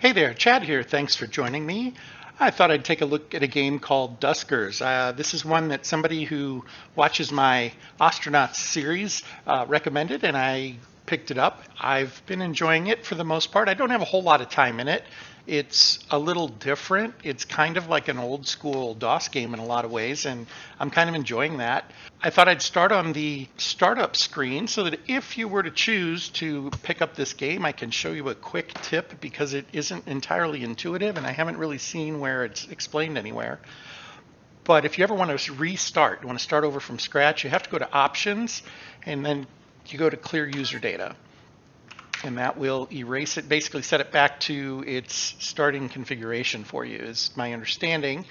Hey there, Chad here. Thanks for joining me. I thought I'd take a look at a game called Duskers. This is one that somebody who watches my Astronauts series recommended, and I picked it up. I've been enjoying it for the most part. I don't have a whole lot of time in it. It's a little different. It's kind of like an old school DOS game in a lot of ways, and I'm kind of enjoying that. I thought I'd start on the startup screen so that if you were to choose to pick up this game, I can show you a quick tip because it isn't entirely intuitive and I haven't really seen where it's explained anywhere. But if you ever want to restart, you want to start over from scratch, you have to go to Options and then you go to Clear User Data. And that will erase it, basically set it back to its starting configuration for you, is my understanding.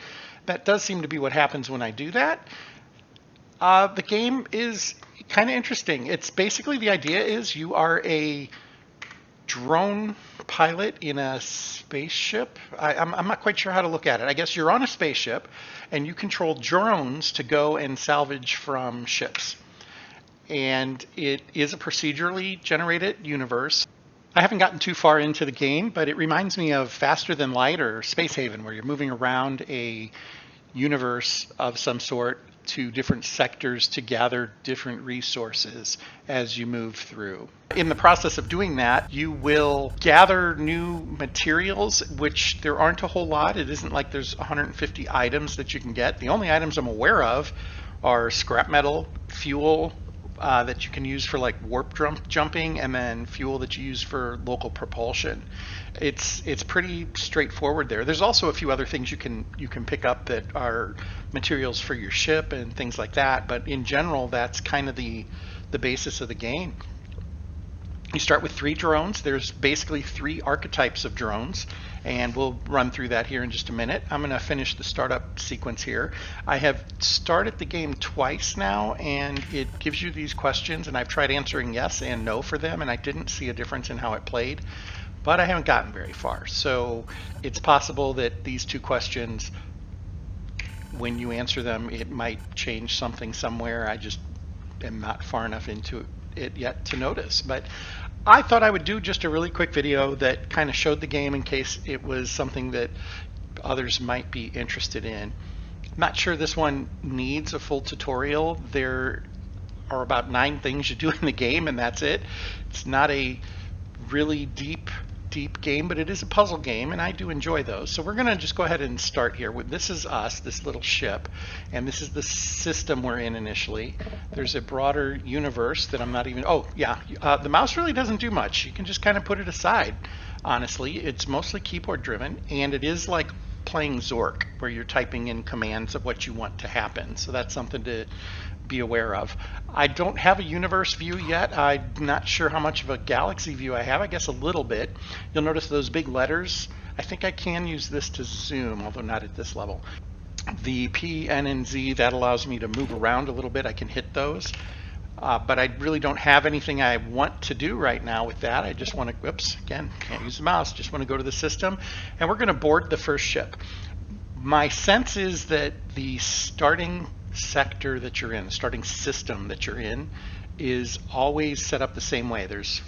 That does seem to be what happens when I do that. The game is kind of interesting. It's basically, the idea is you are a drone pilot in a spaceship. I'm not quite sure how to look at it. I guess you're on a spaceship and you control drones to go and salvage from ships. And it is a procedurally generated universe. I haven't gotten too far into the game, but it reminds me of Faster Than Light or Space Haven, where you're moving around a universe of some sort to different sectors to gather different resources as you move through. In the process of doing that, you will gather new materials, which there aren't a whole lot. It isn't like there's 150 items that you can get. The only items I'm aware of are scrap metal, fuel, that you can use for like warp jumping, and then fuel that you use for local propulsion. It's pretty straightforward there. There's also a few other things you can pick up that are materials for your ship and things like that, but in general that's kind of the basis of the game. You start with 3 drones. There's basically 3 archetypes of drones, and we'll run through that here in just a minute. I'm going to finish the startup sequence here. I have started the game twice now, and it gives you these questions, and I've tried answering yes and no for them, and I didn't see a difference in how it played, but I haven't gotten very far. So it's possible that these 2 questions, when you answer them, it might change something somewhere. I just am not far enough into it yet to notice, but I thought I would do just a really quick video that kind of showed the game in case it was something that others might be interested in. I'm not sure this one needs a full tutorial. There are about 9 things you do in the game, and that's it. It's not a really deep game, but it is a puzzle game, and I do enjoy those. So we're going to just go ahead and start here. This is us, this little ship, and this is the system we're in initially. There's a broader universe that I'm not even, the mouse really doesn't do much. You can just kind of put it aside. Honestly, it's mostly keyboard driven, and it is like playing Zork, where you're typing in commands of what you want to happen. So that's something to be aware of. I don't have a universe view yet. I'm not sure how much of a galaxy view I have. I guess a little bit. You'll notice those big letters. I think I can use this to zoom, although not at this level. The P, N, and Z, that allows me to move around a little bit. I can hit those. But I really don't have anything I want to do right now with that. I just want to, whoops, again, can't use the mouse. Just want to go to the system. And we're going to board the first ship. My sense is that the starting sector that you're in, the starting system that you're in, is always set up the same way. There's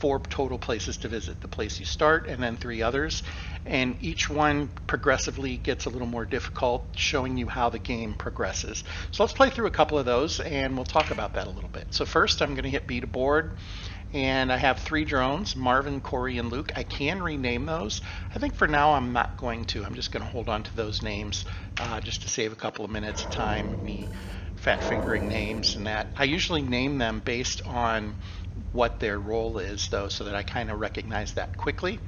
4 total places to visit. The place you start and then 3 others. And each one progressively gets a little more difficult, showing you how the game progresses. So let's play through a couple of those and we'll talk about that a little bit. So first I'm going to hit B to board. And I have 3 drones, Marvin, Corey, and Luke. I can rename those. I think for now I'm not going to. I'm just going to hold on to those names just to save a couple of minutes of time, me fat fingering names and that. I usually name them based on what their role is, though, so that I kind of recognize that quickly.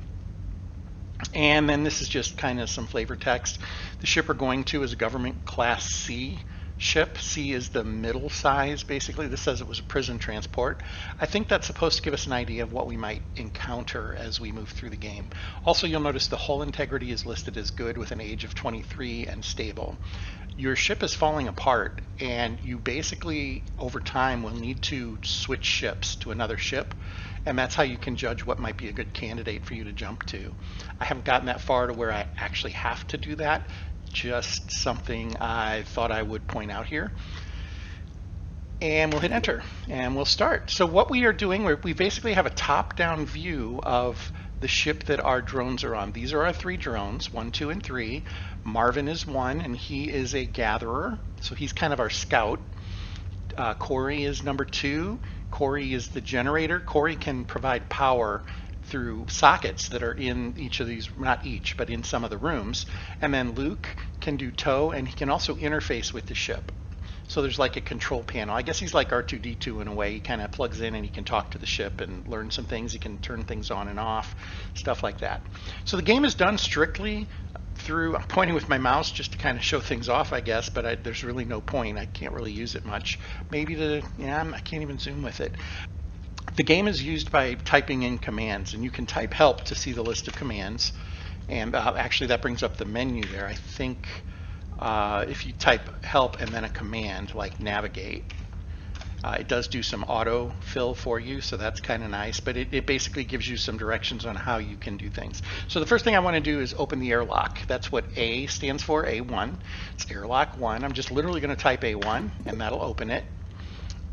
And then this is just kind of some flavor text. The ship we're going to is a government class C ship. C is the middle size, basically. This says it was a prison transport. I think that's supposed to give us an idea of what we might encounter as we move through the game. Also, you'll notice the hull integrity is listed as good with an age of 23 and stable. Your ship is falling apart, and you basically, over time, will need to switch ships to another ship, and that's how you can judge what might be a good candidate for you to jump to. I haven't gotten that far to where I actually have to do that. Just something I thought I would point out here. And we'll hit enter and we'll start. So what we are doing, we basically have a top-down view of the ship that our drones are on. These are our 3 drones, 1, 2, and 3. Marvin is 1, and he is a gatherer, so he's kind of our scout. Corey is number 2. Corey is the generator. Corey can provide power through sockets that are in each of these, not each, but in some of the rooms. And then Luke can do tow, and he can also interface with the ship. So there's like a control panel. I guess he's like R2-D2 in a way. He kind of plugs in and he can talk to the ship and learn some things. He can turn things on and off, stuff like that. So the game is done strictly through, I'm pointing with my mouse just to kind of show things off, I guess, but there's really no point. I can't really use it much. Maybe I can't even zoom with it. The game is used by typing in commands, and you can type help to see the list of commands. And actually that brings up the menu there. I think if you type help and then a command like navigate, it does do some auto fill for you, so that's kind of nice, but it basically gives you some directions on how you can do things. So the first thing I want to do is open the airlock. That's what A stands for, A1. It's airlock 1. I'm just literally going to type A1 and that'll open it.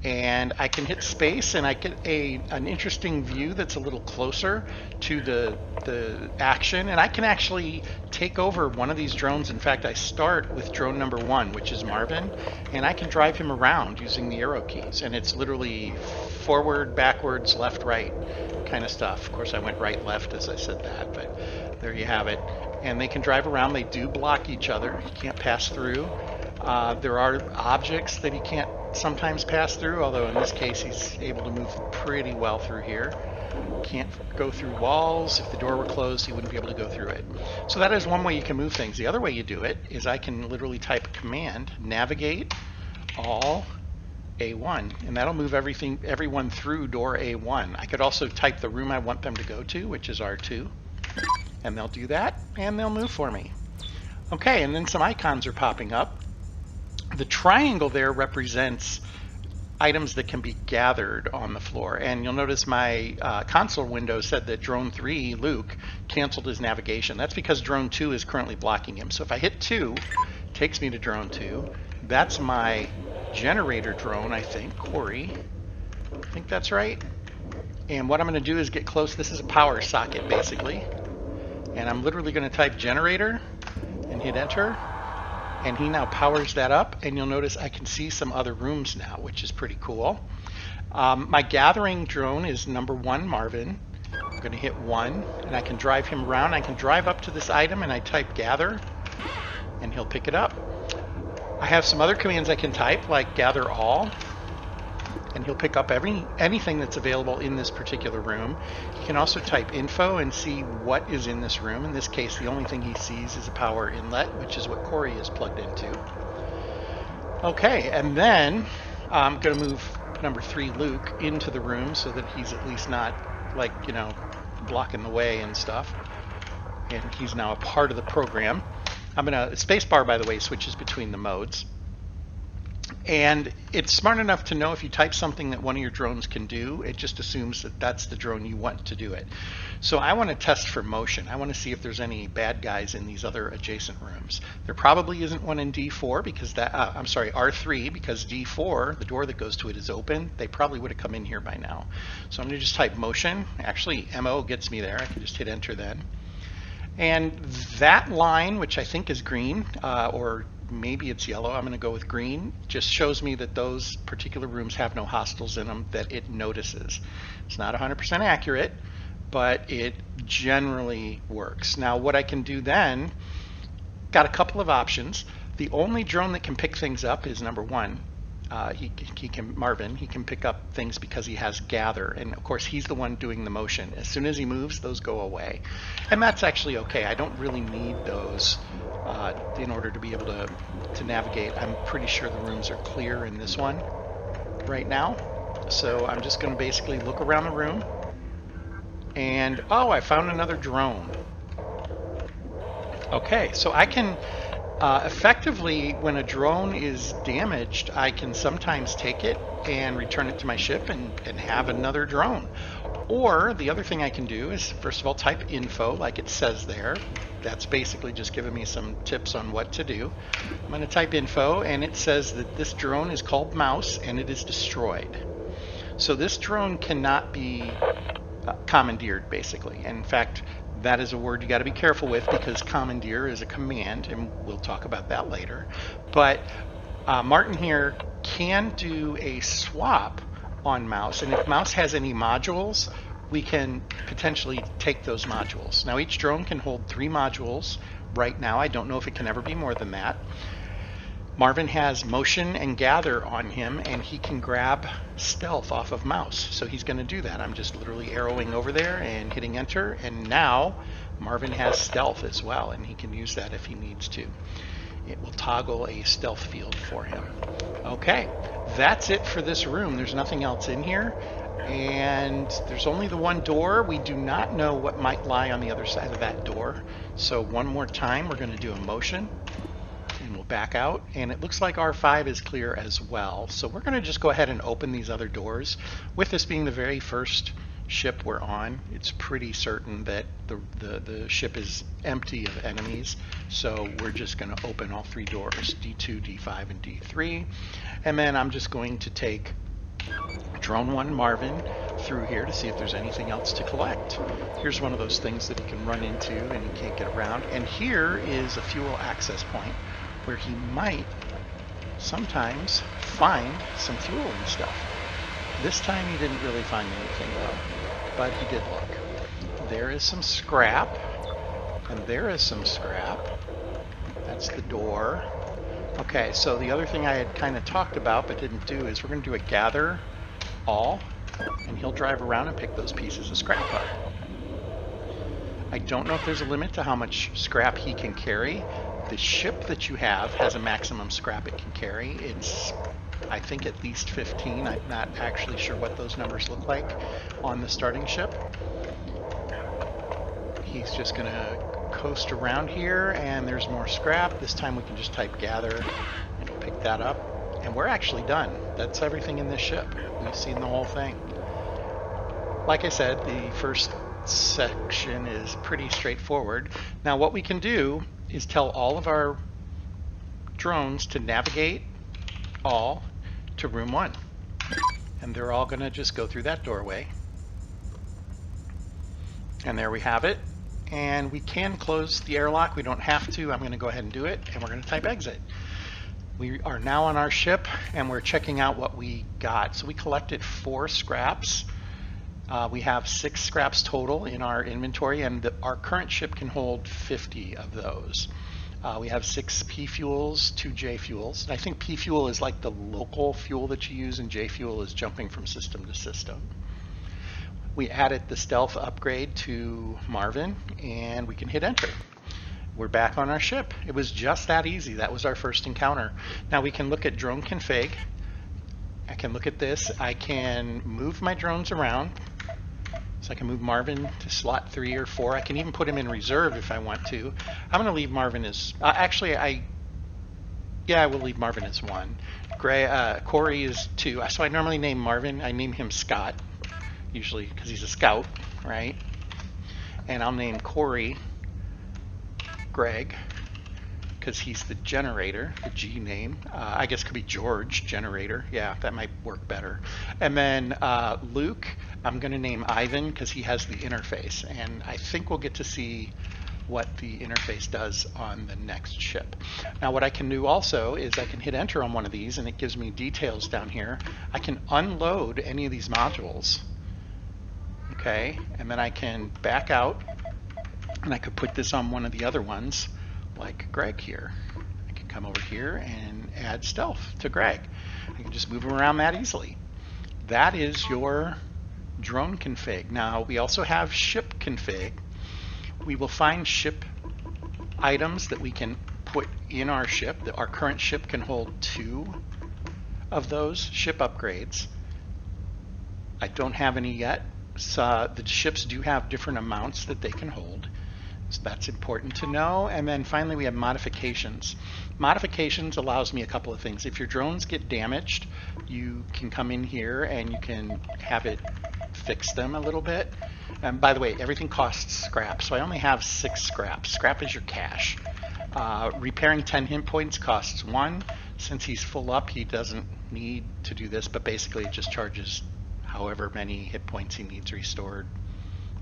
And I can hit space and I get an interesting view that's a little closer to the action, and I can actually take over one of these drones. In fact, I start with drone number 1, which is Marvin, and I can drive him around using the arrow keys, and it's literally forward, backwards, left, right kind of stuff. Of course I went right, left as I said that, but there you have it. And they can drive around. They do block each other. You can't pass through. There are objects that he can't sometimes pass through, although in this case he's able to move pretty well through here. Can't go through walls. If the door were closed, he wouldn't be able to go through it. So that is one way you can move things. The other way you do it is I can literally type a command, navigate all A1, and that'll move everyone through door A1. I could also type the room I want them to go to, which is R2, and they'll do that, and they'll move for me. Okay, and then some icons are popping up. The triangle there represents items that can be gathered on the floor, and you'll notice my console window said that drone 3, Luke, canceled his navigation. That's because drone 2 is currently blocking him. So if I hit 2, it takes me to drone 2. That's my generator drone, I think, Corey. I think that's right. And what I'm going to do is get close. This is a power socket basically, and I'm literally going to type generator and hit enter. And he now powers that up, and you'll notice I can see some other rooms now, which is pretty cool. My gathering drone is number 1, Marvin. I'm going to hit 1, and I can drive him around. I can drive up to this item, and I type gather, and he'll pick it up. I have some other commands I can type, like gather all, and he'll pick up anything that's available in this particular room. He can also type info and see what is in this room. In this case, the only thing he sees is a power inlet, which is what Corey is plugged into. Okay, and then I'm going to move number 3, Luke, into the room so that he's at least not, like, blocking the way and stuff. And he's now a part of the program. I'm going to, spacebar, by the way, switches between the modes. And it's smart enough to know if you type something that one of your drones can do, it just assumes that that's the drone you want to do it. So I want to test for motion. I want to see if there's any bad guys in these other adjacent rooms. There probably isn't one in D4 because R3, because D4, the door that goes to it is open. They probably would have come in here by now. So I'm going to just type motion. Actually, MO gets me there. I can just hit enter then. And that line, which I think is green, or maybe it's yellow, I'm going to go with green, just shows me that those particular rooms have no hostiles in them that it notices. It's not 100% accurate, but it generally works. Now what I can do then, got a couple of options. The only drone that can pick things up is number 1. Marvin, he can pick up things because he has gather, and of course he's the one doing the motion. As soon as he moves, those go away, and that's actually okay. I don't really need those in order to be able to navigate. I'm pretty sure the rooms are clear in this one right now, so I'm just going to basically look around the room, and oh, I found another drone. Okay, so I can effectively, when a drone is damaged, I can sometimes take it and return it to my ship and have another drone. Or the other thing I can do is, first of all, type info like it says there. That's basically just giving me some tips on what to do. I'm going to type info, and it says that this drone is called Mouse and it is destroyed. So this drone cannot be commandeered, basically. And in fact, that is a word you got to be careful with because commandeer is a command, and we'll talk about that later. But Martin here can do a swap on mouse, and if mouse has any modules, we can potentially take those modules. Now each drone can hold 3 modules right now. I don't know if it can ever be more than that. Marvin has motion and gather on him, and he can grab stealth off of mouse. So he's going to do that. I'm just literally arrowing over there and hitting enter, and now Marvin has stealth as well, and he can use that if he needs to. It will toggle a stealth field for him. Okay, that's it for this room. There's nothing else in here, and there's only the one door. We do not know what might lie on the other side of that door. So one more time, we're going to do a motion, and we'll back out, and it looks like R5 is clear as well. So we're going to just go ahead and open these other doors. With this being the very first ship we're on, it's pretty certain that the ship is empty of enemies. So we're just going to open all 3 doors, D2, D5, and D3. And then I'm just going to take Drone 1 Marvin through here to see if there's anything else to collect. Here's one of those things that he can run into and he can't get around. And here is a fuel access point where he might sometimes find some fuel and stuff. This time he didn't really find anything though, but he did look. There is some scrap, and there is some scrap. That's the door. Okay, so the other thing I had kind of talked about but didn't do is we're going to do a gather all, and he'll drive around and pick those pieces of scrap up. I don't know if there's a limit to how much scrap he can carry. The ship that you have has a maximum scrap it can carry. It's, I think, at least 15. I'm not actually sure what those numbers look like on the starting ship. He's just going to coast around here, and there's more scrap. This time we can just type gather and it'll pick that up. And we're actually done. That's everything in this ship. We've seen the whole thing. Like I said, the first section is pretty straightforward. Now what we can do is tell all of our drones to navigate all to room 1. And they're all going to just go through that doorway. And there we have it. And we can close the airlock. We don't have to. I'm going to go ahead and do it. And we're going to type exit. We are now on our ship, and we're checking out what we got. So we collected 4 scraps. We have 6 scraps total in our inventory, and our current ship can hold 50 of those. We have 6 P fuels, 2 J fuels. And I think P fuel is like the local fuel that you use, and J fuel is jumping from system to system. We added the stealth upgrade to Marvin, and we can hit enter. We're back on our ship. It was just that easy. That was our first encounter. Now we can look at drone config. I can look at this. I can move my drones around. So I can move Marvin to slot 3 or 4. I can even put him in reserve if I want to. I'm going to leave Marvin as, actually I will leave Marvin as 1. Corey is 2. So I normally name Marvin, I name him Scott, usually because he's a scout, right? And I'll name Corey Greg, because he's the generator, the G name. I guess it could be George Generator. Yeah, that might work better. And then Luke, I'm going to name Ivan because he has the interface. And I think we'll get to see what the interface does on the next ship. Now what I can do also is I can hit enter on one of these, and it gives me details down here. I can unload any of these modules. Okay, and then I can back out, and I could put this on one of the other ones, like Greg here. I can come over here and add stealth to Greg. I can just move him around that easily. That is your drone config. Now we also have ship config. We will find ship items that we can put in our ship. Our current ship can hold 2 of those ship upgrades. I don't have any yet. So the ships do have different amounts that they can hold. So that's important to know. And then finally we have modifications. Modifications allows me a couple of things. If your drones get damaged, you can come in here and you can have it fix them a little bit. And by the way, everything costs scrap, so I only have 6 scraps. Scrap is your cash. Repairing 10 hit points costs 1. Since he's full up, he doesn't need to do this, but basically it just charges however many hit points he needs restored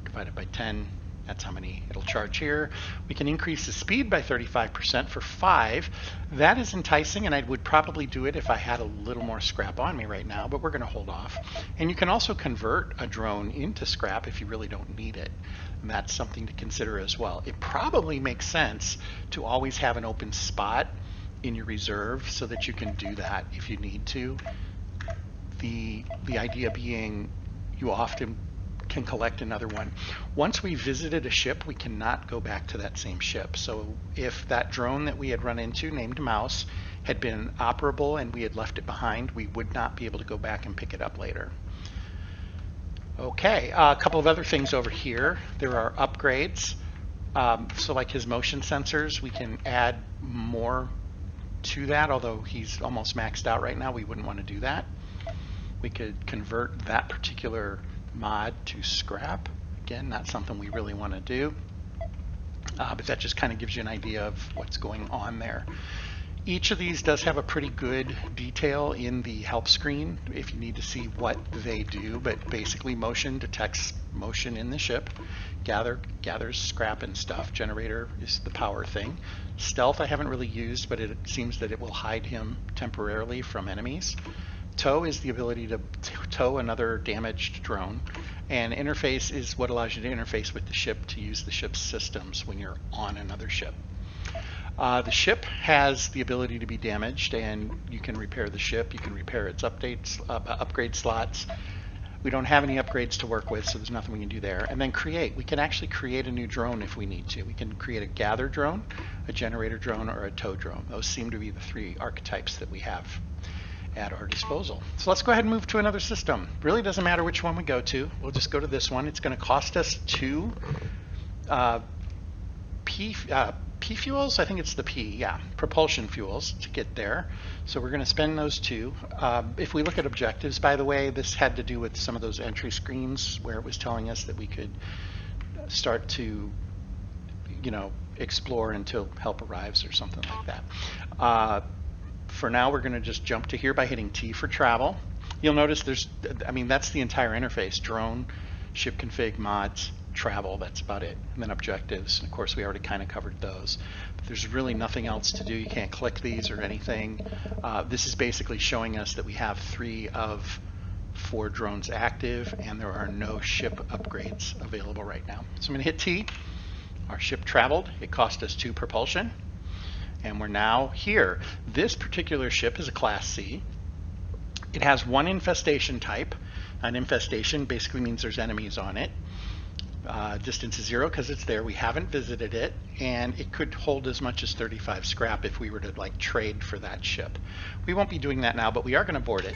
divided by 10. That's how many it'll charge here. We can increase the speed by 35% for 5. That is enticing, and I would probably do it if I had a little more scrap on me right now, but we're going to hold off. And you can also convert a drone into scrap if you really don't need it. And that's something to consider as well. It probably makes sense to always have an open spot in your reserve so that you can do that if you need to. The idea being you often can collect another one. Once we visited a ship, we cannot go back to that same ship. So if that drone that we had run into, named Mouse, had been operable and we had left it behind, we would not be able to go back and pick it up later. Okay, a couple of other things over here. There are upgrades. So like his motion sensors, we can add more to that, although he's almost maxed out right now. We wouldn't want to do that. We could convert that particular mod to scrap. Again, not something we really want to do, but that just kind of gives you an idea of what's going on there. Each of these does have a pretty good detail in the help screen if you need to see what they do, but basically motion detects motion in the ship, gathers scrap and stuff. Generator is the power thing. Stealth I haven't really used, but it seems that it will hide him temporarily from enemies. Tow is the ability to tow another damaged drone, and interface is what allows you to interface with the ship to use the ship's systems when you're on another ship. The ship has the ability to be damaged, and you can repair the ship. You can repair its upgrade slots. We don't have any upgrades to work with, so there's nothing we can do there. And then create. We can actually create a new drone if we need to. We can create a gather drone, a generator drone, or a tow drone. Those seem to be the 3 archetypes that we have at our disposal. So let's go ahead and move to another system. Really doesn't matter which one we go to. We'll just go to this one. It's going to cost us 2 P fuels. I think it's the P, yeah, propulsion fuels to get there. So we're going to spend those 2. If we look at objectives, by the way, this had to do with some of those entry screens where it was telling us that we could start to, explore until help arrives or something like that. For now, we're going to just jump to here by hitting T for travel. You'll notice that's the entire interface: drone, ship config, mods, travel. That's about it. And then objectives. And of course, we already kind of covered those. But there's really nothing else to do. You can't click these or anything. This is basically showing us that we have 3 of 4 drones active, and there are no ship upgrades available right now. So I'm going to hit T. Our ship traveled. It cost us 2 propulsion. And we're now here. This particular ship is a Class C. It has 1 infestation type. An infestation basically means there's enemies on it. Distance is 0 because it's there. We haven't visited it, and it could hold as much as 35 scrap if we were to trade for that ship. We won't be doing that now, but we are going to board it.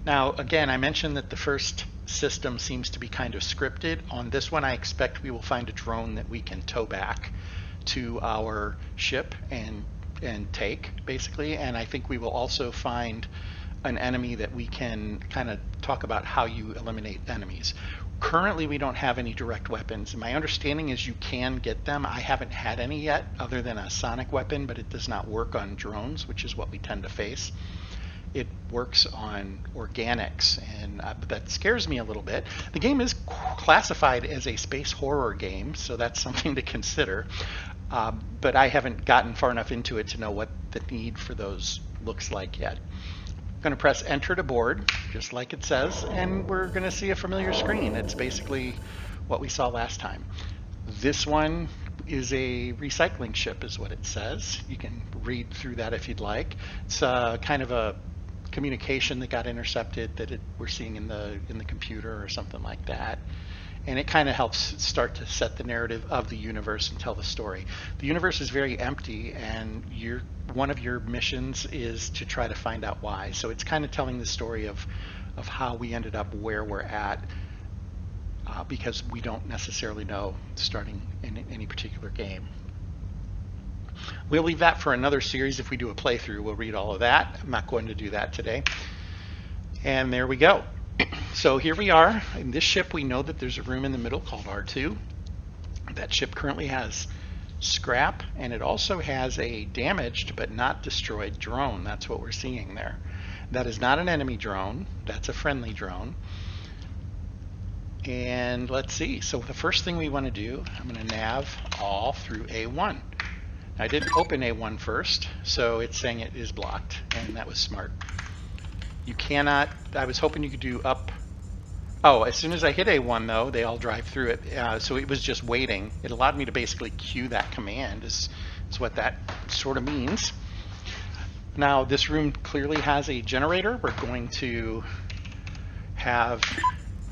Now, again, I mentioned that the first system seems to be kind of scripted. On this one, I expect we will find a drone that we can tow back to our ship and take, basically. And I think we will also find an enemy that we can kind of talk about how you eliminate enemies. Currently, we don't have any direct weapons. And my understanding is you can get them. I haven't had any yet other than a sonic weapon, but it does not work on drones, which is what we tend to face. It works on organics, and that scares me a little bit. The game is classified as a space horror game, so that's something to consider. But I haven't gotten far enough into it to know what the need for those looks like yet. I'm going to press enter to board, just like it says, and we're going to see a familiar screen. It's basically what we saw last time. This one is a recycling ship, is what it says. You can read through that if you'd like. It's kind of a communication that got intercepted that we're seeing in the computer or something like that. And it kind of helps start to set the narrative of the universe and tell the story. The universe is very empty, and one of your missions is to try to find out why. So it's kind of telling the story of how we ended up where we're at, because we don't necessarily know starting in any particular game. We'll leave that for another series. If we do a playthrough, we'll read all of that. I'm not going to do that today. And there we go. So here we are. In this ship, we know that there's a room in the middle called R2. That ship currently has scrap, and it also has a damaged but not destroyed drone. That's what we're seeing there. That is not an enemy drone. That's a friendly drone. And let's see. So the first thing we want to do, I'm going to nav all through A1. I didn't open A1 first, so it's saying it is blocked, and that was smart. You cannot, I was hoping you could do up. Oh, as soon as I hit A1 though, they all drive through it. So it was just waiting. It allowed me to basically queue that command is what that sort of means. Now this room clearly has a generator. We're going to have,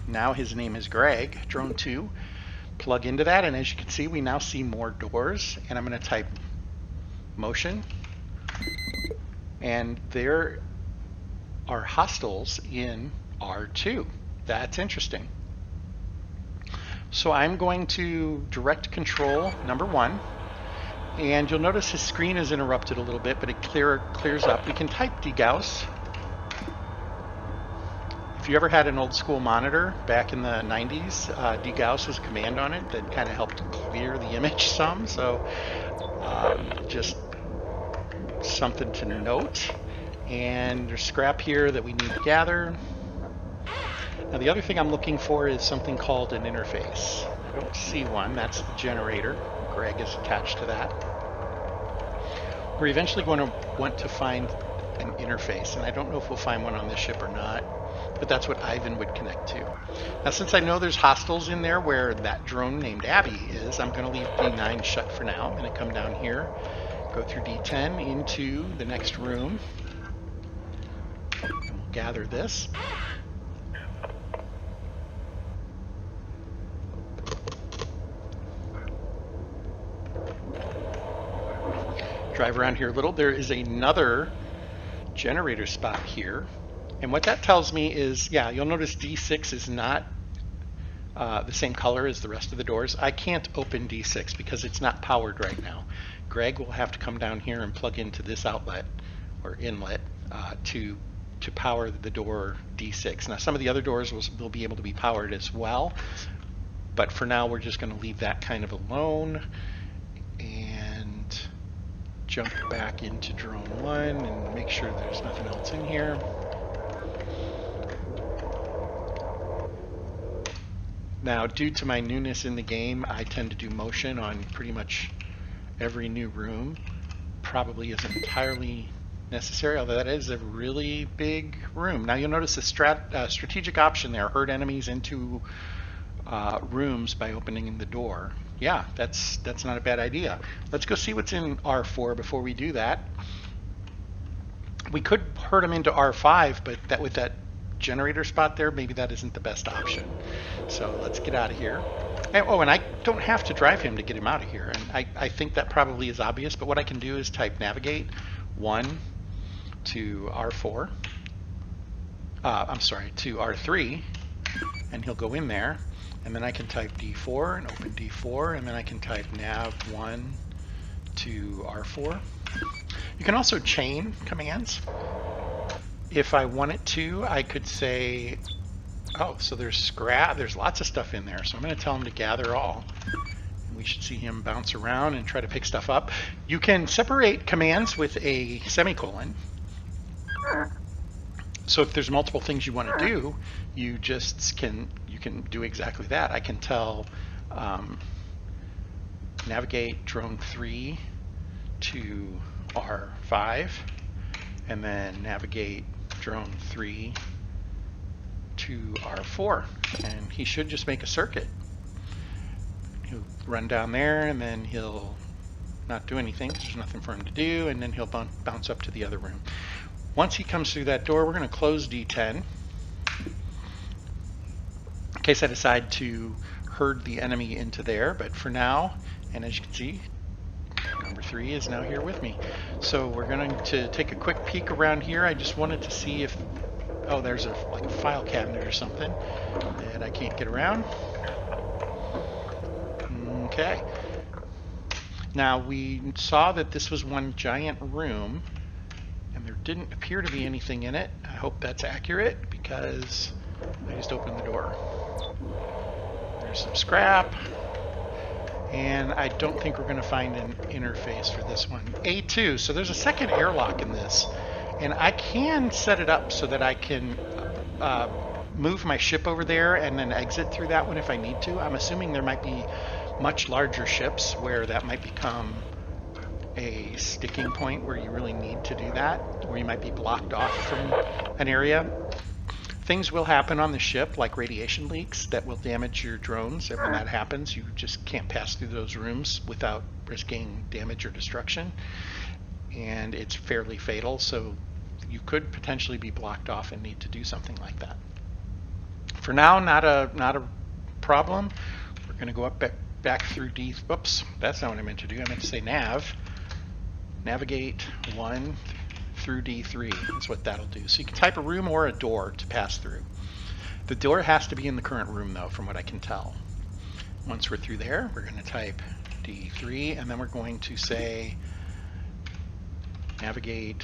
now his name is Greg, drone 2, plug into that, and as you can see, we now see more doors, and I'm going to type motion, and there are hostiles in R2. That's interesting. So I'm going to direct control number 1, and you'll notice his screen is interrupted a little bit, but it clears up. We can type degauss. If you ever had an old school monitor back in the 90s, degauss was a command on it that kind of helped clear the image some, so just something to note. And there's scrap here that we need to gather. Now the other thing I'm looking for is something called an interface. I don't see one. That's the generator. Greg is attached to that. We're eventually going to want to find an interface, and I don't know if we'll find one on this ship or not, but that's what Ivan would connect to. Now since I know there's hostiles in there where that drone named Abby is, I'm going to leave D9 shut for now. I'm going to come down here, go through D10 into the next room, and we'll gather this. Drive around here a little. There is another generator spot here, and what that tells me is, yeah, you'll notice D6 is not the same color as the rest of the doors. I can't open D6 because it's not powered right now. Greg will have to come down here and plug into this outlet or inlet to power the door D6. Now some of the other doors will be able to be powered as well, but for now we're just going to leave that kind of alone and jump back into drone 1 and make sure there's nothing else in here. Now, due to my newness in the game, I tend to do motion on pretty much every new room. Probably isn't entirely necessary, although that is a really big room. Now you'll notice a strategic option there, herd enemies into rooms by opening the door. Yeah, that's not a bad idea. Let's go see what's in R4 before we do that. We could herd them into R5, but with that generator spot there, maybe that isn't the best option. So let's get out of here. And, oh, and I don't have to drive him to get him out of here. And I think that probably is obvious, but what I can do is type navigate 1 to R4. I'm sorry, to R3, and he'll go in there. And then I can type D4 and open D4, and then I can type nav 1 to R4. You can also chain commands. If I wanted to, I could say, oh, so there's scrap, there's lots of stuff in there. So I'm going to tell him to gather all. And we should see him bounce around and try to pick stuff up. You can separate commands with a semicolon. So if there's multiple things you want to do, you can do exactly that. I can tell navigate drone 3 to R5, and then navigate drone 3 to R4, and he should just make a circuit. He'll run down there, and then he'll not do anything because there's nothing for him to do, and then he'll bounce up to the other room. Once he comes through that door, we're going to close D10 in case I decide to herd the enemy into there, but for now, and as you can see, number 3 is now here with me. So we're going to take a quick peek around here. I just wanted to see if, oh, there's like a file cabinet or something that I can't get around. Okay. Now we saw that this was one giant room, and there didn't appear to be anything in it. I hope that's accurate because I just opened the door. There's some scrap, and I don't think we're going to find an interface for this one. A2, so there's a second airlock in this, and I can set it up so that I can move my ship over there and then exit through that one if I need to. I'm assuming there might be much larger ships where that might become a sticking point where you really need to do that, where you might be blocked off from an area. Things will happen on the ship, like radiation leaks, that will damage your drones, and when that happens, you just can't pass through those rooms without risking damage or destruction. And it's fairly fatal, so you could potentially be blocked off and need to do something like that. For now, not a problem. We're going to go up back through D. Oops, that's not what I meant to do. I meant to say navigate 1 through D3 is what that'll do. So you can type a room or a door to pass through. The door has to be in the current room though, from what I can tell. Once we're through there, we're going to type D3, and then we're going to say navigate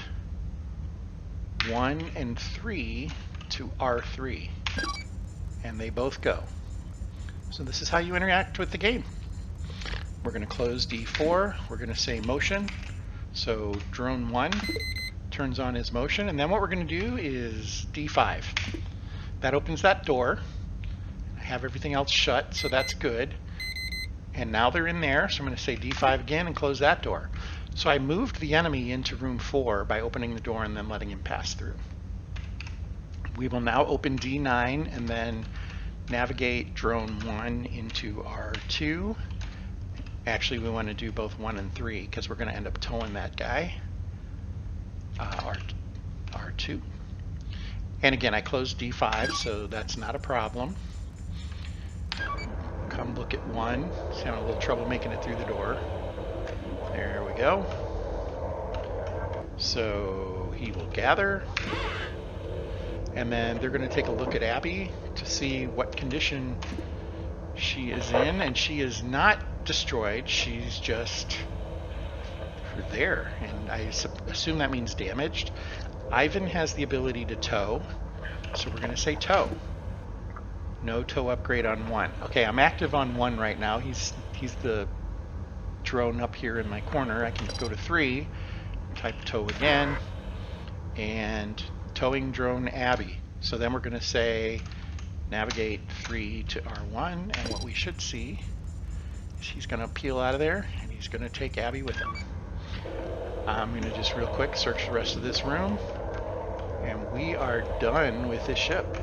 1 and 3 to R3, and they both go. So this is how you interact with the game. We're going to close D4. We're going to say motion. So drone 1 turns on his motion, and then what we're going to do is D5. That opens that door. I have everything else shut, so that's good. And now they're in there, so I'm going to say D5 again and close that door. So I moved the enemy into room 4 by opening the door and then letting him pass through. We will now open D9 and then navigate drone 1 into R2. Actually, we want to do both 1 and 3 because we're going to end up towing that guy. R2. And again, I closed D5, so that's not a problem. Come look at 1. He's having a little trouble making it through the door. There we go. So he will gather. And then they're going to take a look at Abby to see what condition she is in. And she is not destroyed. She's just there. And I assume that means damaged. Ivan has the ability to tow. So we're going to say tow. No tow upgrade on 1. Okay, I'm active on 1 right now. He's the drone up here in my corner. I can go to 3, type tow again, and towing drone Abby. So then we're going to say navigate 3 to R1, and what we should see is he's going to peel out of there, and he's going to take Abby with him. I'm going to just real quick search the rest of this room, and we are done with this ship.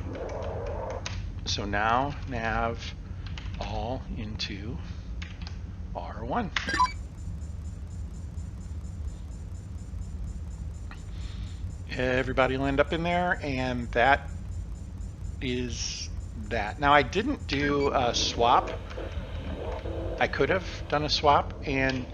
So now nav all into R1. Everybody will end up in there, and that is that. Now I didn't do a swap. I could have done a swap, and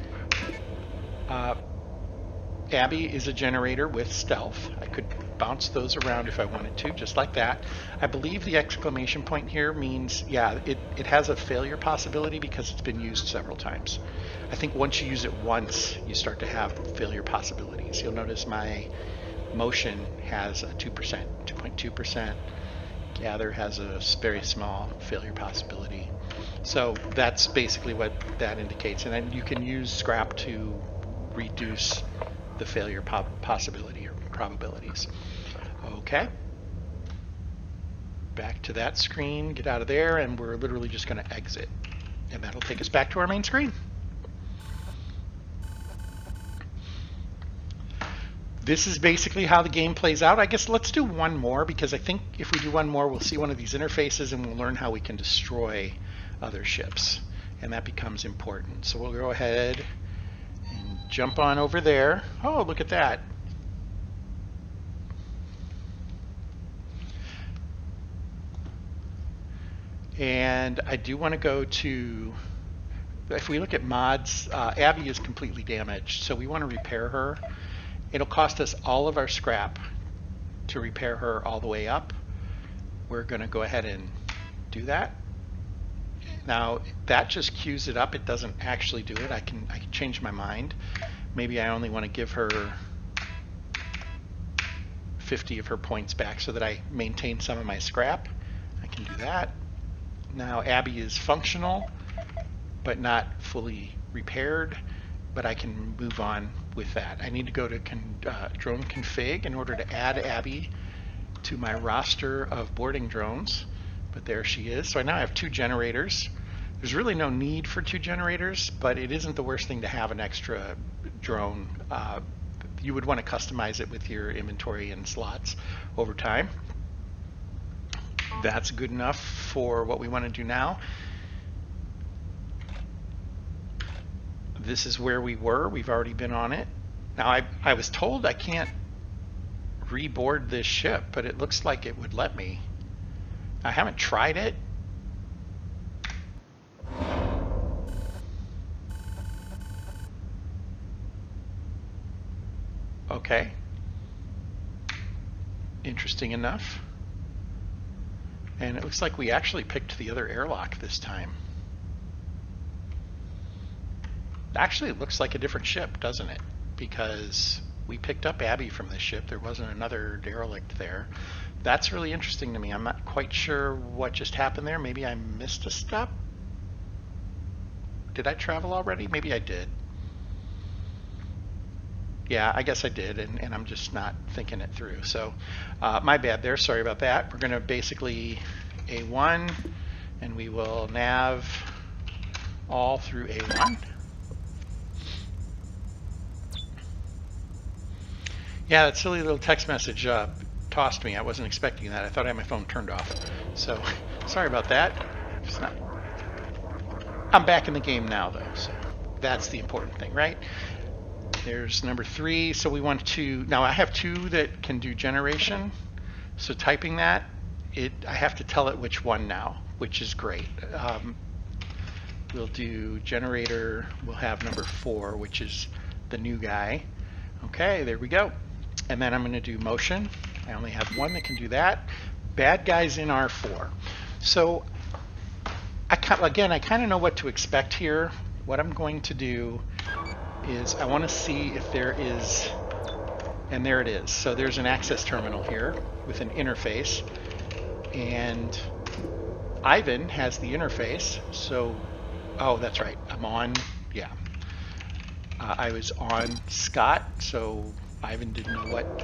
Abby is a generator with stealth. I could bounce those around if I wanted to, just like that. I believe the exclamation point here means, yeah, it has a failure possibility because it's been used several times. I think once you use it once, you start to have failure possibilities. You'll notice my motion has a 2%. Gather has a very small failure possibility. So that's basically what that indicates. And then you can use scrap to reduce the failure possibility or probabilities. Okay. Back to that screen, get out of there, and we're literally just going to exit. And that'll take us back to our main screen. This is basically how the game plays out. I guess let's do one more, because I think if we do one more, we'll see one of these interfaces and we'll learn how we can destroy other ships. And that becomes important. So we'll go ahead and jump on over there. Oh, look at that. And I do want to go to, if we look at mods, Abby is completely damaged, so we want to repair her. It'll cost us all of our scrap to repair her all the way up. We're going to go ahead and do that. Now that just queues it up. It doesn't actually do it. I can change my mind. Maybe I only want to give her 50 of her points back so that I maintain some of my scrap. I can do that. Now Abby is functional, but not fully repaired, but I can move on with that. I need to go to drone config in order to add Abby to my roster of boarding drones, but there she is. So I now have 2 generators. There's really no need for 2 generators, but it isn't the worst thing to have an extra drone. You would want to customize it with your inventory and slots over time. That's good enough for what we want to do now. This is where we were. We've already been on it. Now I was told I can't reboard this ship, but it looks like it would let me. I haven't tried it. Okay. Interesting enough. And it looks like we actually picked the other airlock this time. Actually, it looks like a different ship, doesn't it? Because we picked up Abby from this ship. There wasn't another derelict there. That's really interesting to me. I'm not quite sure what just happened there. Maybe I missed a step. Did I travel already? Maybe I did. Yeah, I guess I did, and I'm just not thinking it through. So my bad there. Sorry about that. We're going to basically A1, and we will nav all through A1. Yeah, that silly little text message tossed me. I wasn't expecting that. I thought I had my phone turned off. So sorry about that. I'm back in the game now, though, so that's the important thing, right? There's number 3. So we want to, now I have 2 that can do generation. So typing that, I have to tell it which one now, which is great. We'll do generator, we'll have number 4, which is the new guy. Okay, there we go. And then I'm going to do motion. I only have 1 that can do that. Bad guys in R4. So I kind of know what to expect here. What I'm going to do is I want to see if there is, and there it is. So there's an access terminal here with an interface, and Ivan has the interface. So, oh, that's right. I'm on, yeah. I was on Scott, so Ivan didn't know what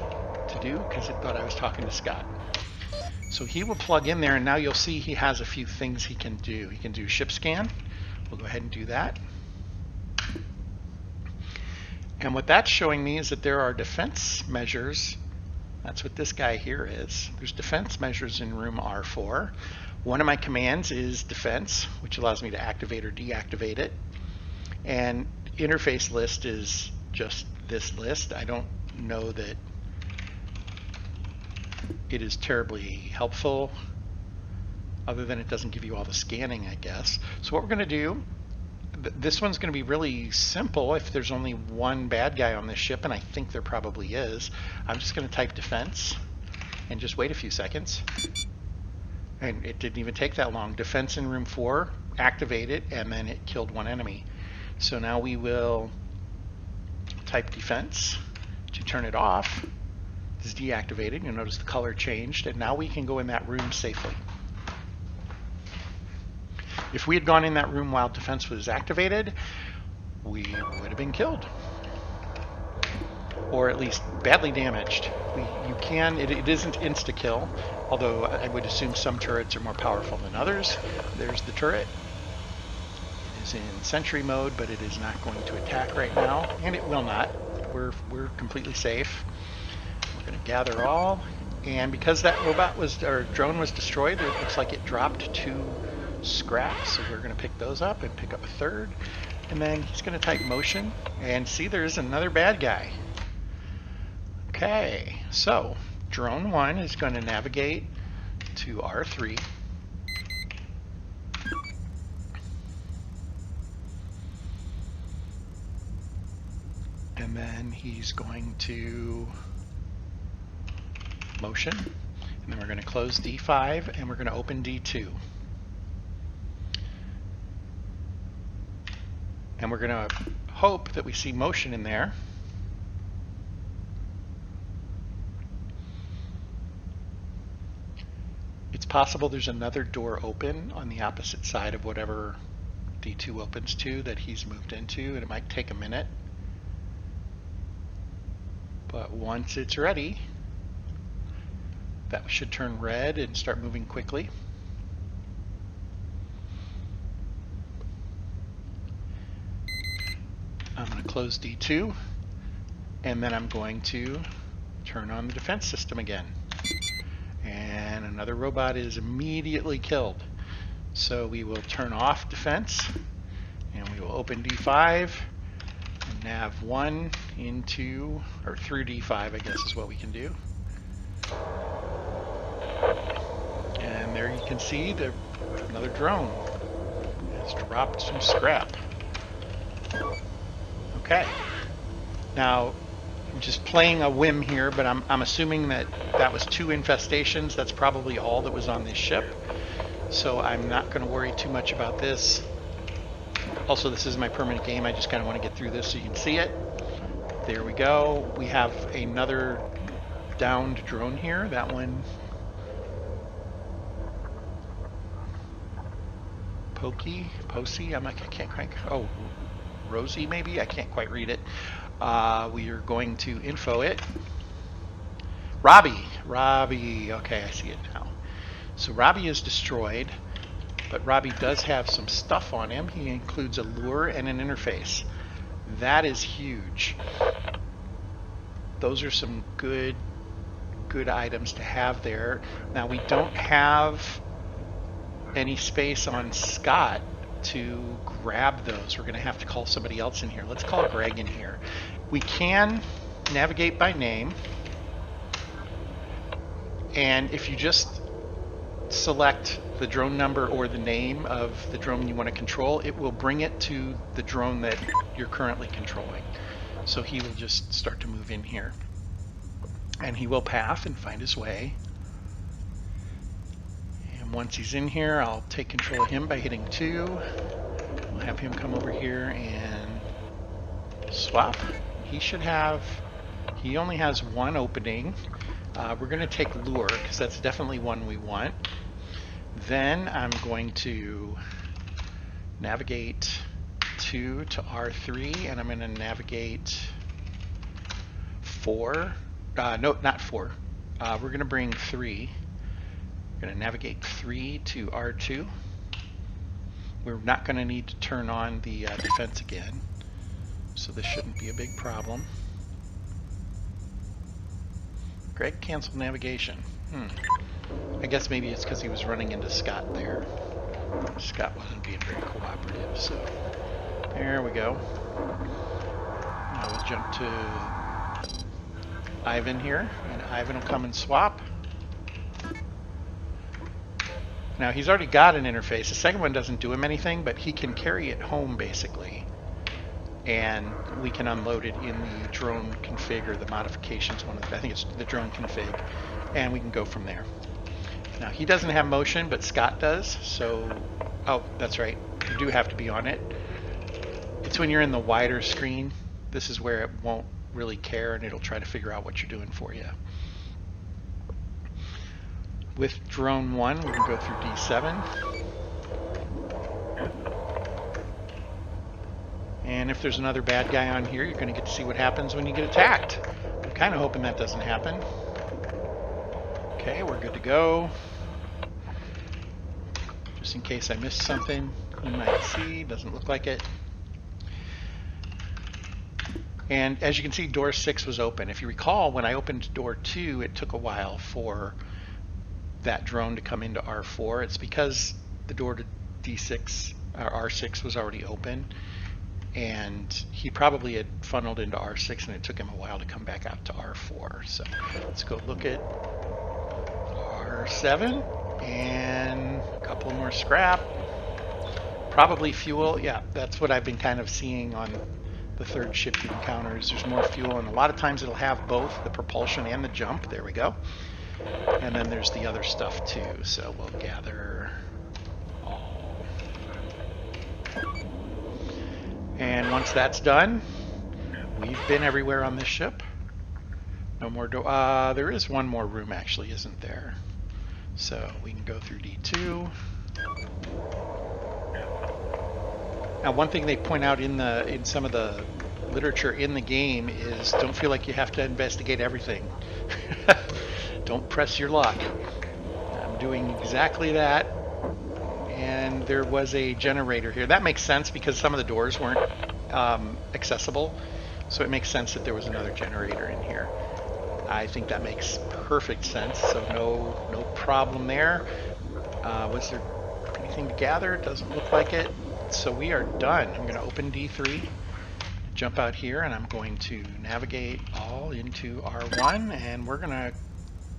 to do because it thought I was talking to Scott. So he will plug in there, and now you'll see he has a few things he can do. He can do ship scan. We'll go ahead and do that. And what that's showing me is that there are defense measures. That's what this guy here is. There's defense measures in room R4. One of my commands is defense, which allows me to activate or deactivate it. And interface list is just this list. I don't know that it is terribly helpful, other than it doesn't give you all the scanning, I guess. So what we're going to do, this one's going to be really simple if there's only 1 bad guy on this ship, and I think there probably is. I'm just going to type defense and just wait a few seconds. And it didn't even take that long. Defense in room 4, activate it, and then it killed 1 enemy. So now we will type defense to turn it off. It's deactivated. You'll notice the color changed, and now we can go in that room safely. If we had gone in that room while defense was activated, we would have been killed, or at least badly damaged. It isn't insta-kill, although I would assume some turrets are more powerful than others. There's the turret. It is in sentry mode, but it is not going to attack right now, and it will not. We're completely safe. We're going to gather all, and because that drone was destroyed, it looks like it dropped 2 scraps, so we're going to pick those up and pick up a 3rd, and then he's going to type motion, and see, there's another bad guy. Okay, so drone 1 is going to navigate to R3. And then he's going to motion, and then we're going to close D5, and we're going to open D2. And we're going to hope that we see motion in there. It's possible there's another door open on the opposite side of whatever D2 opens to that he's moved into, and it might take a minute. But once it's ready, That should turn red and start moving quickly. I'm going to close D2, and then I'm going to turn on the defense system again. And another robot is immediately killed. So we will turn off defense, and we will open D5, and nav 1 into, or through D5, I guess is what we can do. And there you can see another drone has dropped some scrap. Okay. Now, I'm just playing a whim here, but I'm assuming that was 2 infestations. That's probably all that was on this ship. So I'm not going to worry too much about this. Also, this is my permanent game. I just kind of want to get through this so you can see it. There we go. We have another downed drone here. That one, Posey, I can't quite, oh, Rosie maybe? I can't quite read it. We are going to info it. Robbie, okay, I see it now. So Robbie is destroyed, but Robbie does have some stuff on him. He includes a lure and an interface. That is huge. Those are some good items to have there. Now we don't have any space on Scott to grab those. We're going to have to call somebody else in here. Let's call Greg in here. We can navigate by name, and if you just select the drone number or the name of the drone you want to control, it will bring it to the drone that you're currently controlling. So he will just start to move in here, and he will path and find his way. And once he's in here, I'll take control of him by hitting 2. We'll have him come over here and swap. He only has 1 opening. We're going to take lure because that's definitely one we want. Then I'm going to navigate 2 to R3, and I'm going to navigate 4. No, not 4. We're going to bring 3. We're going to navigate 3 to R2. We're not going to need to turn on the defense again, so this shouldn't be a big problem. Greg canceled navigation. I guess maybe it's because he was running into Scott there. Scott wasn't being very cooperative, so there we go. Now we'll jump to Ivan here, and Ivan will come and swap. Now he's already got an interface. The second one doesn't do him anything, but he can carry it home basically, and we can unload it in the drone config, or the modifications one. I think it's the drone config, and we can go from there. Now he doesn't have motion, but Scott does. So, oh, that's right. You do have to be on it. It's when you're in the wider screen. This is where it won't really care, and it'll try to figure out what you're doing for you. With drone 1, we can go through D7. And if there's another bad guy on here, you're going to get to see what happens when you get attacked. I'm kind of hoping that doesn't happen. Okay, we're good to go. Just in case I missed something, you might see, doesn't look like it. And as you can see, door 6 was open. If you recall, when I opened door 2, it took a while for that drone to come into R4. It's because the door to D6 or R6 was already open, and he probably had funneled into R6, and it took him a while to come back out to R4. So let's go look at R7, and a couple more scrap. Probably fuel. Yeah, that's what I've been kind of seeing on the third ship you encounter, is there's more fuel, and a lot of times it'll have both the propulsion and the jump. There we go. And then there's the other stuff too, so we'll gather all. And once that's done, we've been everywhere on this ship. No more door. There is one more room actually, isn't there? So we can go through D2. Now, one thing they point out in some of the literature in the game is don't feel like you have to investigate everything. Don't press your luck. I'm doing exactly that. And there was a generator here. That makes sense because some of the doors weren't accessible. So it makes sense that there was another generator in here. I think that makes perfect sense. So no problem there. Was there anything to gather? It doesn't look like it. So we are done. I'm going to open D3, jump out here, and I'm going to navigate all into R1, and we're going to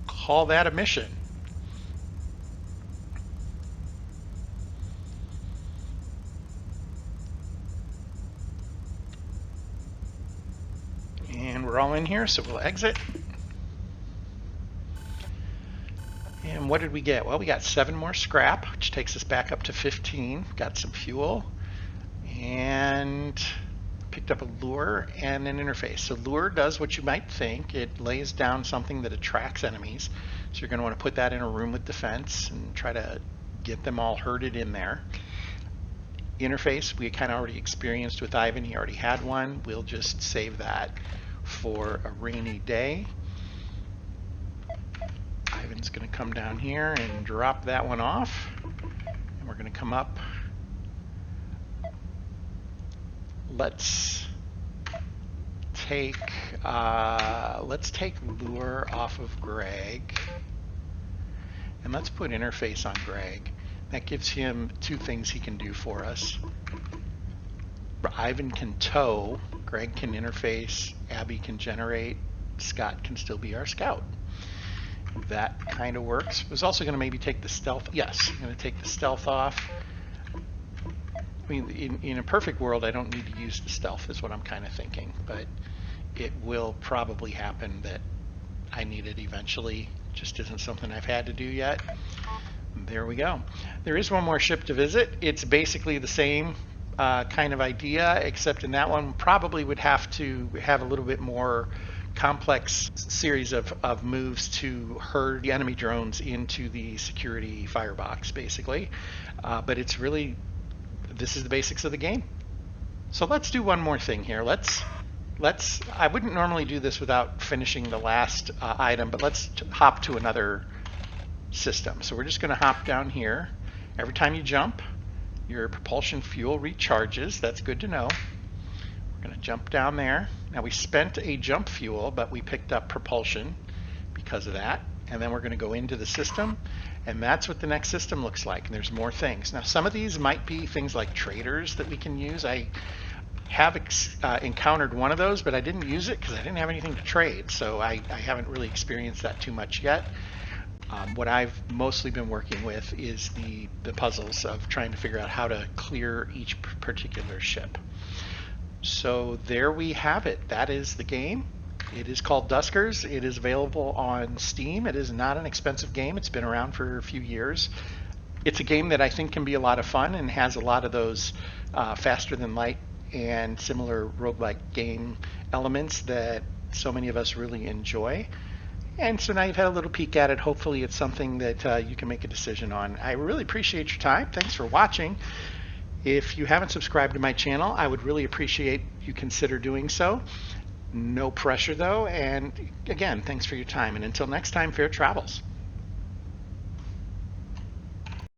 call that a mission. And we're all in here, so we'll exit. And what did we get? Well, we got 7 more scrap, which takes us back up to 15. Got some fuel and picked up a lure and an interface. So lure does what you might think. It lays down something that attracts enemies. So you're going to want to put that in a room with defense and try to get them all herded in there. Interface, we kind of already experienced with Ivan. He already had one. We'll just save that for a rainy day. Ivan's going to come down here and drop that one off. And we're going to come up. Let's take lure off of Greg. And let's put interface on Greg. That gives him 2 things he can do for us. Ivan can tow, Greg can interface, Abby can generate, Scott can still be our scout. That kind of works. I was also going to maybe take the stealth. Yes, I'm going to take the stealth off. I mean, in a perfect world, I don't need to use the stealth is what I'm kind of thinking, but it will probably happen that I need it eventually. Just isn't something I've had to do yet. There we go. There is one more ship to visit. It's basically the same kind of idea, except in that one probably would have to have a little bit more complex series of moves to herd the enemy drones into the security firebox, basically. But it's really, this is the basics of the game. So let's do one more thing here. I wouldn't normally do this without finishing the last item, but let's hop to another system. So we're just going to hop down here. Every time you jump, your propulsion fuel recharges. That's good to know. We're going to jump down there. Now we spent a jump fuel, but we picked up propulsion because of that. And then we're going to go into the system, and that's what the next system looks like. And there's more things. Now some of these might be things like traders that we can use. I have encountered one of those, but I didn't use it because I didn't have anything to trade. So I haven't really experienced that too much yet. What I've mostly been working with is the puzzles of trying to figure out how to clear each particular ship. So there we have it. That is the game. It is called Duskers. It is available on Steam. It is not an expensive game. It's been around for a few years. It's a game that I think can be a lot of fun and has a lot of those faster than light and similar roguelike game elements that so many of us really enjoy. And so now you've had a little peek at it. Hopefully it's something that you can make a decision on. I really appreciate your time. Thanks for watching. If you haven't subscribed to my channel, I would really appreciate you consider doing so. No pressure though. And again, thanks for your time. And until next time, fair travels.